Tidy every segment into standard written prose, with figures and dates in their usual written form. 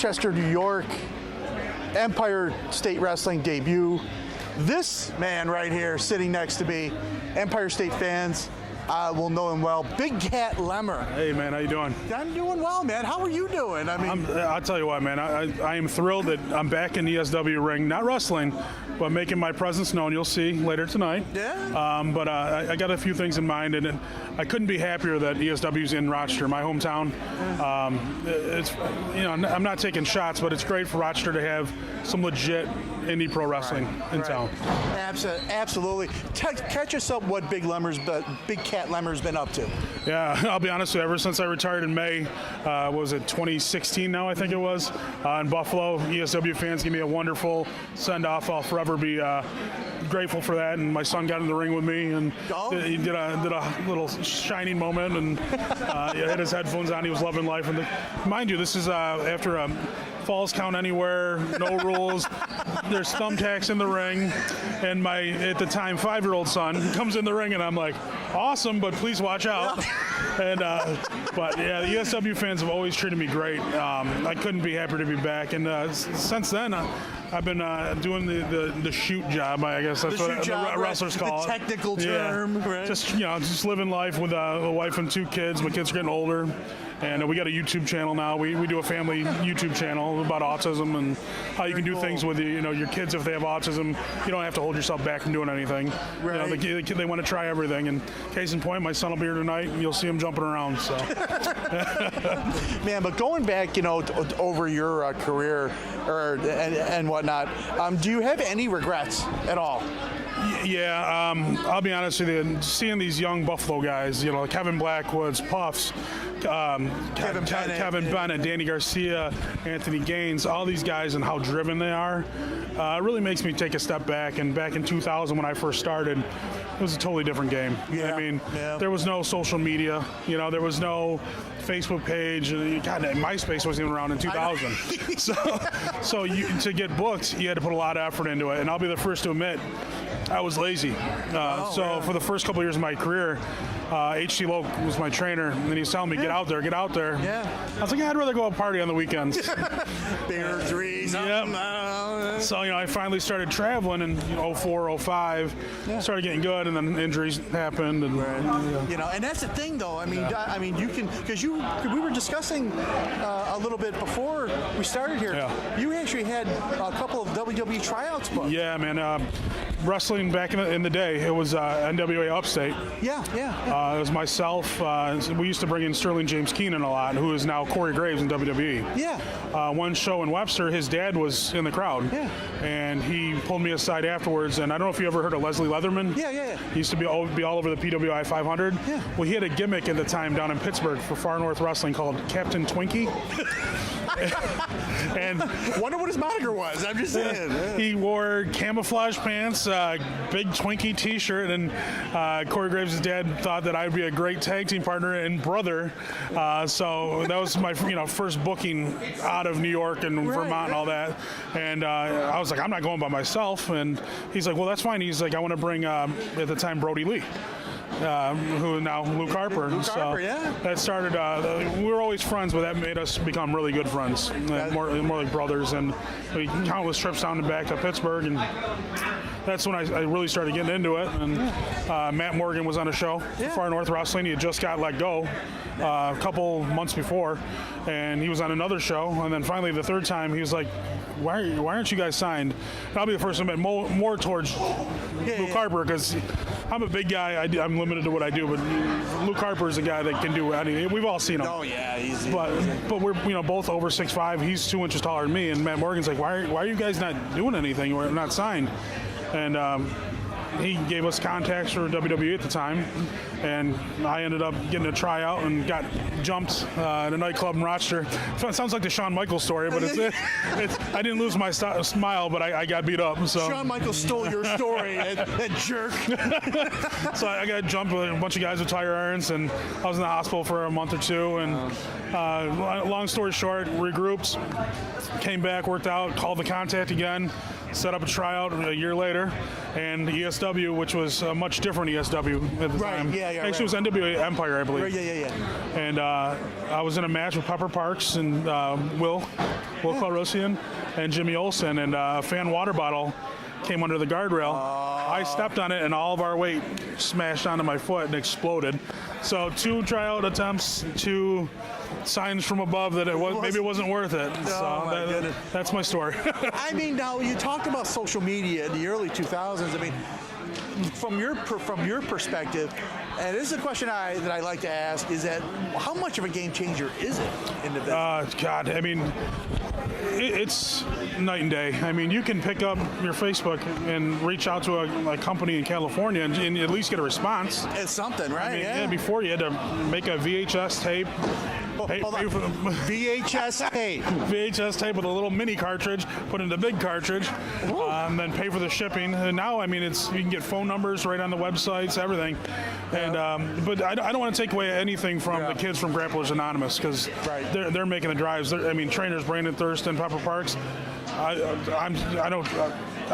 Rochester, New York, Empire State Wrestling debut. This man right here sitting next to me, Empire State fans will know him well, Big Cat Lemmer. Hey man, how you doing? I'm doing well, man. How are you doing? I mean, I'll tell you what, man. I am thrilled that I'm back in the ESW ring, not wrestling, but making my presence known. You'll see later tonight. Yeah. But I got a few things in mind, and I couldn't be happier that ESW's in Rochester, my hometown. It's I'm not taking shots, but it's great for Rochester to have some legit indie pro wrestling in town. Absolutely. Catch us up what Big Cat Lemmer's been up to. Yeah, I'll be honest with you, ever since I retired in May, was it 2016 now, I think it was, in Buffalo, ESW fans gave me a wonderful send-off. I'll forever be grateful for that, and my son got in the ring with me, and he did a little shining moment, and he had his headphones on, he was loving life. And mind you, this is after a falls count anywhere, no rules. There's thumbtacks in the ring, and my, at the time, 5-year-old son comes in the ring, and I'm like, awesome, but please watch out. And but yeah, the ESW fans have always treated me great. I couldn't be happier to be back, and since then I've been doing the shoot job. I guess that's what the wrestlers call it. The technical term, right? Just living life with a wife and 2 kids. My kids are getting older. And we got a YouTube channel now. We do a family YouTube channel about autism and how you can do things with your kids if they have autism. You don't have to hold yourself back from doing anything. Right. The kid, they want to try everything. And case in point, my son will be here tonight, and you'll see him jumping around. So, man, but going back, over your career and whatnot, do you have any regrets at all? Yeah, I'll be honest with you. Seeing these young Buffalo guys, Kevin Blackwoods, Puffs, Kevin Bennett, Danny Garcia, Anthony Gaines, all these guys and how driven they are, really makes me take a step back. And back in 2000 when I first started, it was a totally different game. Yeah. I mean, there was no social media. There was no Facebook page. God, MySpace wasn't even around in 2000. so to get booked, you had to put a lot of effort into it. And I'll be the first to admit, I was lazy. For the first couple of years of my career, H.T. Loke was my trainer, and he was telling me, get out there. Yeah. I was like, I'd rather go out party on the weekends. Beer, threes. Yep. So, I finally started traveling in 04, 05, started getting good, and then injuries happened. And, and that's the thing, though. I mean, you can, because we were discussing a little bit before we started here. Yeah. You actually had a couple of WWE tryouts booked. Yeah, man. Wrestling back in the day, it was NWA Upstate. Yeah. It was myself. We used to bring in Sterling James Keenan a lot, who is now Corey Graves in WWE. Yeah. One show in Webster, his dad was in the crowd. Yeah. And he pulled me aside afterwards, and I don't know if you ever heard of Leslie Leatherman. Yeah. He used to be all over the PWI 500. Yeah. Well, he had a gimmick at the time down in Pittsburgh for Far North Wrestling called Captain Twinkie. And wonder what his moniker was. I'm just saying. He wore camouflage pants, big Twinkie T-shirt, and Corey Graves' dad thought that I'd be a great tag team partner and brother. So that was my first booking out of New York and Vermont and all that. And I was like, I'm not going by myself. And he's like, well, that's fine. He's like, I want to bring at the time Brody Lee. Who now Luke Harper. That started. We were always friends, but that made us become really good friends, more like brothers. And we countless trips down and back to Pittsburgh, and that's when I really started getting into it. And Matt Morgan was on a show, Far North Wrestling. He had just got let go a couple months before, and he was on another show. And then finally, the third time, he was like, "Why aren't you guys signed?" And I'll be the first to admit more towards Luke Harper, because I'm a big guy. I'm limited to what I do, but Luke Harper is a guy that can do anything. We've all seen him. Oh yeah, easy. But we're both over 6'5". He's 2 inches taller than me, and Matt Morgan's like, why are you guys not doing anything? We're not signed. And he gave us contacts for WWE at the time, and I ended up getting a tryout and got jumped at a nightclub in Rochester. It sounds like the Shawn Michaels story, but I didn't lose my smile, but I got beat up. So Shawn Michaels stole your story, that jerk. So I got jumped with a bunch of guys with tire irons, and I was in the hospital for a month or two. And long story short, regrouped, came back, worked out, called the contact again, set up a tryout a year later, and ESW ESW, which was a much different ESW at the time. Yeah, yeah. Actually, it was NWA Empire, I believe. Right, yeah. And I was in a match with Pepper Parks and Will Clarosian and Jimmy Olsen, and a fan water bottle came under the guardrail. I stepped on it, and all of our weight smashed onto my foot and exploded. So 2 tryout attempts, 2 signs from above that maybe it wasn't worth it. So that's my story. I mean, now you talked about social media in the early 2000s. I mean, from your perspective, and this is a question that I like to ask, is that how much of a game changer is it in the business? God, I mean, it's night and day. I mean, you can pick up your Facebook and reach out to a company in California and at least get a response. It's something, right? I mean, yeah, before you had to make a VHS tape. VHS tape. VHS tape with a little mini cartridge, put in the big cartridge, and then pay for the shipping. And now, I mean, you can get phone numbers right on the websites, everything. And but I don't want to take away anything from the kids from Grapplers Anonymous, because they're making the drives. I mean, trainers Brandon Thurston, Pepper Parks. I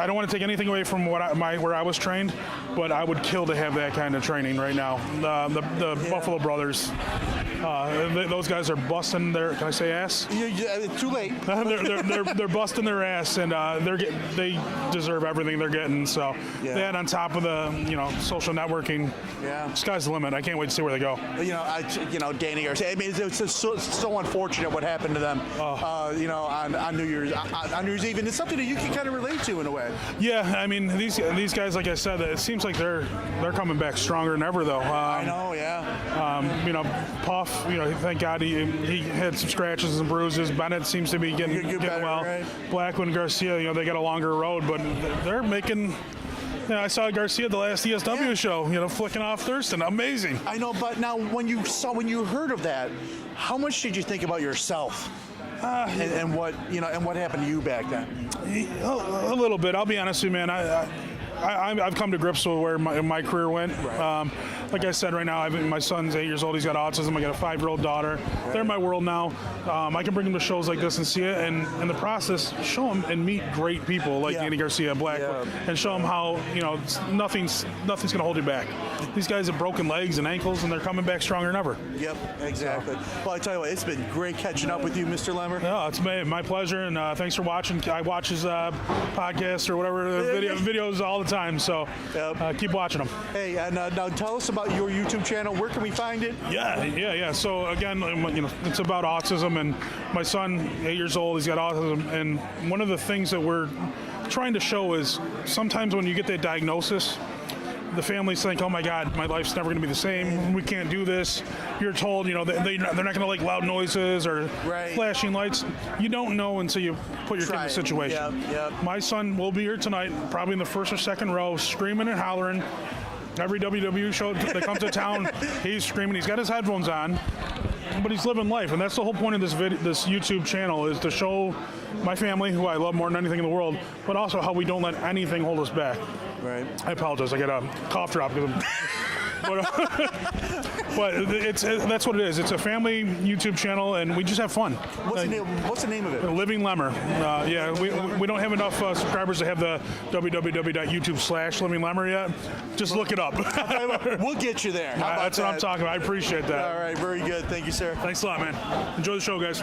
don't want to take anything away from where I was trained, but I would kill to have that kind of training right now. The Buffalo Brothers, those guys are busting their, can I say ass? It's too late. they're busting their ass, and they deserve everything they're getting. So that, on top of the social networking, sky's the limit. I can't wait to see where they go. Danny Garcia. I mean, it's so unfortunate what happened to them. On New Year's Eve, and it's something that you can kind of relate to in a way. Yeah, I mean, these guys, like I said, it seems like they're coming back stronger than ever, though. I know, yeah. Puff, thank God he had some scratches and bruises. Bennett seems to be getting better, well. Right? Blackwood and Garcia, they got a longer road, but they're making. I saw Garcia at the last ESW show, flicking off Thurston. Amazing. I know, but now when you heard of that, how much did you think about yourself? And what happened to you back then? A little bit. I'll be honest with you, man. I've come to grips with where my career went. Right. Like I said, right now, my son's 8 years old. He's got autism. I got a 5-year-old daughter. Right. They're my world now. I can bring them to shows like this and see it, and in the process, show them and meet great people like Andy Garcia, Blackwood, and show them how nothing's going to hold you back. These guys have broken legs and ankles, and they're coming back stronger than ever. Yep, exactly. Well, I tell you what, it's been great catching up with you, Mr. Lemmer. Yeah, it's my pleasure, and thanks for watching. I watch his podcast or whatever videos all the time, so keep watching them. Hey, and now tell us about your YouTube channel. Where can we find it? Yeah. So again, it's about autism, and my son, 8 years old, he's got autism, and one of the things that we're trying to show is sometimes when you get that diagnosis, the families think, oh my God, my life's never going to be the same. We can't do this. You're told, they're not going to like loud noises or flashing lights. You don't know until you put your kid in the situation. Yep. My son will be here tonight, probably in the first or second row, screaming and hollering. Every WWE show that comes to town, he's screaming. He's got his headphones on, but he's living life, and that's the whole point of this YouTube channel, is to show my family, who I love more than anything in the world, but also how we don't let anything hold us back. Right. I apologize. I got a cough drop because but that's what it is. It's a family YouTube channel, and we just have fun. What's the name of it? Living Lemmer. We don't have enough subscribers to have the www.youtube/Living Lemmer yet. Just look it up. We'll get you there. That's what I'm talking about. I appreciate that. All right, very good. Thank you, sir. Thanks a lot, man. Enjoy the show, guys.